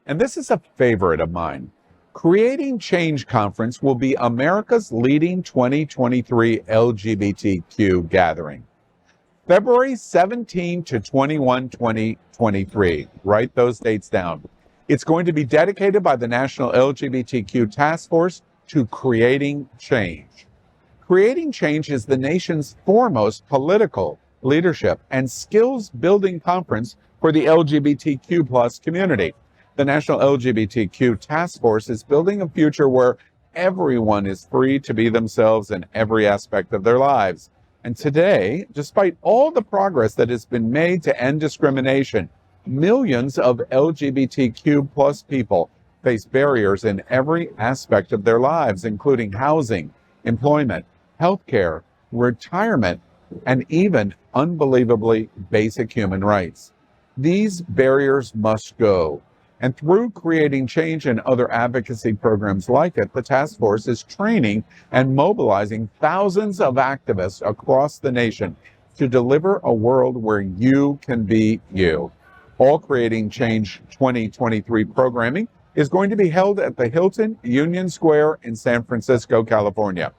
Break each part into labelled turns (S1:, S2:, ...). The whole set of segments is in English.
S1: And this is a favorite of mine. Creating Change Conference will be America's leading 2023 LGBTQ gathering. February 17 to 21, 2023. Write those dates down. It's going to be dedicated by the National LGBTQ Task Force to creating change. Creating Change is the nation's foremost political leadership and skills building conference for the LGBTQ plus community. The National LGBTQ Task Force is building a future where everyone is free to be themselves in every aspect of their lives. And today, despite all the progress that has been made to end discrimination, millions of LGBTQ plus people face barriers in every aspect of their lives, including housing, employment, healthcare, retirement, and even unbelievably basic human rights. These barriers must go. And through Creating Change and other advocacy programs like it, the task force is training and mobilizing thousands of activists across the nation to deliver a world where you can be you. All Creating Change 2023 programming is going to be held at the Hilton Union Square in San Francisco, California.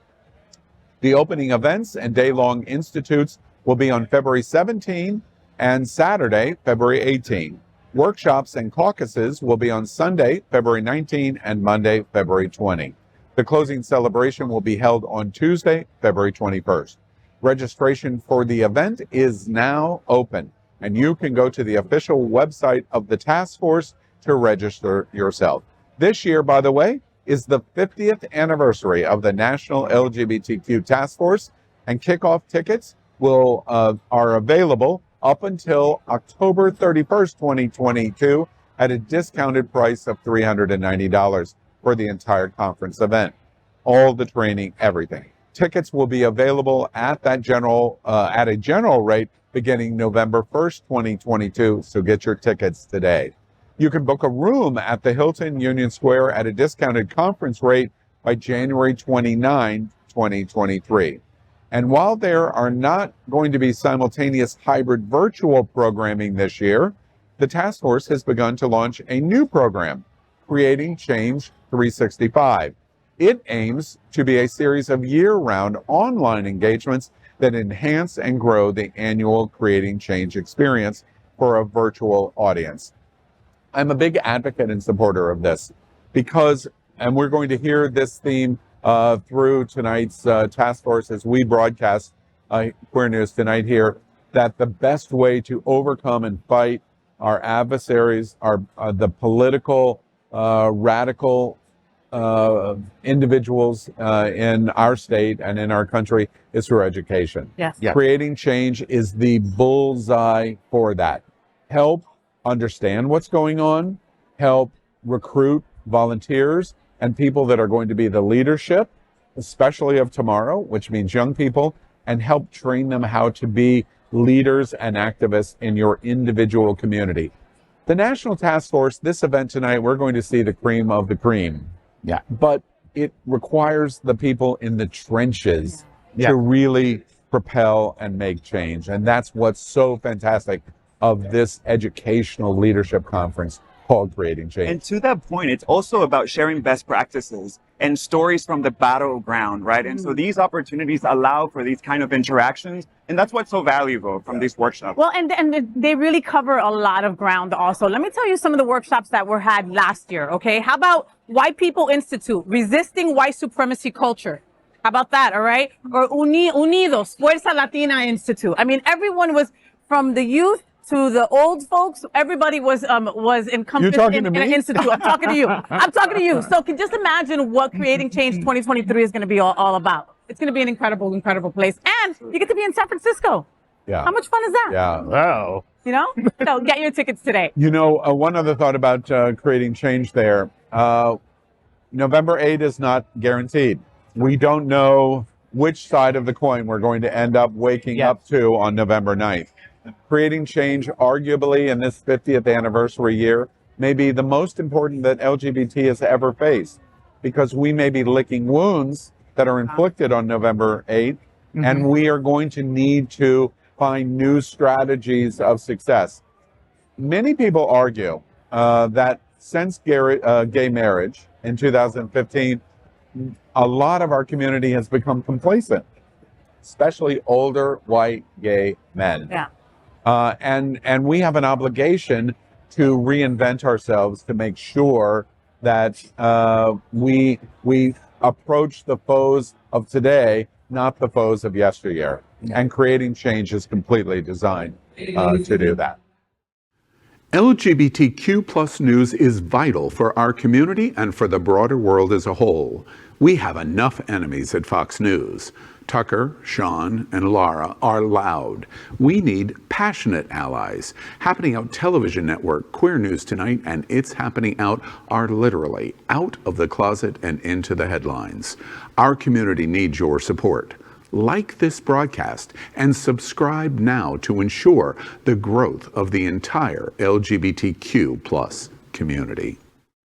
S1: The opening events and day-long institutes will be on February 17 and Saturday, February 18. Workshops and caucuses will be on Sunday, February 19, and Monday, February 20. The closing celebration will be held on Tuesday, February 21st. Registration for the event is now open, and you can go to the official website of the task force to register yourself. This year, by the way, is the 50th anniversary of the National LGBTQ Task Force, and kickoff tickets are available up until October 31st, 2022 at a discounted price of $390 for the entire conference event. All the training, everything. Tickets will be available at a general rate beginning November 1st, 2022, so get your tickets today. You can book a room at the Hilton Union Square at a discounted conference rate by January 29, 2023. And while there are not going to be simultaneous hybrid virtual programming this year, the task force has begun to launch a new program, Creating Change 365. It aims to be a series of year-round online engagements that enhance and grow the annual Creating Change experience for a virtual audience. I'm a big advocate and supporter of this because, and we're going to hear this theme through tonight's task force as we broadcast Queer News Tonight here, that the best way to overcome and fight our adversaries, the political, radical individuals in our state and in our country is through education.
S2: Yes.
S1: Yeah. Creating Change is the bullseye for that. Help understand what's going on, help recruit volunteers and people that are going to be the leadership, especially of tomorrow, which means young people, and help train them how to be leaders and activists in your individual community. The National Task Force, this event tonight, we're going to see the cream of the cream.
S3: Yeah.
S1: But it requires the people in the trenches to really propel and make change. And that's what's so fantastic of this educational leadership conference called Creating Change.
S3: And to that point, it's also about sharing best practices and stories from the battleground, right? And so these opportunities allow for these kind of interactions. And that's what's so valuable from these workshops.
S2: Well, and they really cover a lot of ground also. Let me tell you some of the workshops that were had last year, okay? How about White People Institute, Resisting White Supremacy Culture? How about that, all right? Or Unidos, Fuerza Latina Institute. I mean, everyone was, from the youth to the old folks, everybody was encompassed in an institute. I'm talking to you. I'm talking to you. So can just imagine what Creating Change 2023 is going to be all about. It's going to be an incredible, incredible place. And you get to be in San Francisco.
S1: Yeah.
S2: How much fun is that?
S1: Yeah.
S3: Wow.
S2: You know? So get your tickets today.
S1: You know, one other thought about Creating Change there. November 8 is not guaranteed. We don't know which side of the coin we're going to end up waking up to on November 9th. Creating Change, arguably in this 50th anniversary year, may be the most important that LGBT has ever faced, because we may be licking wounds that are inflicted on November 8th, and we are going to need to find new strategies of success. Many people argue that since gay marriage in 2015, a lot of our community has become complacent, especially older white gay men.
S2: Yeah.
S1: And we have an obligation to reinvent ourselves to make sure that we approach the foes of today, not the foes of yesteryear. And creating change is completely designed to do that. LGBTQ plus news is vital for our community and for the broader world as a whole. We have enough enemies at Fox News. Tucker, Sean, and Laura are loud. We need passionate allies. Happening Out Television Network, Queer News Tonight, and It's Happening Out are literally out of the closet and into the headlines. Our community needs your support. Like this broadcast and subscribe now to ensure the growth of the entire LGBTQ plus community.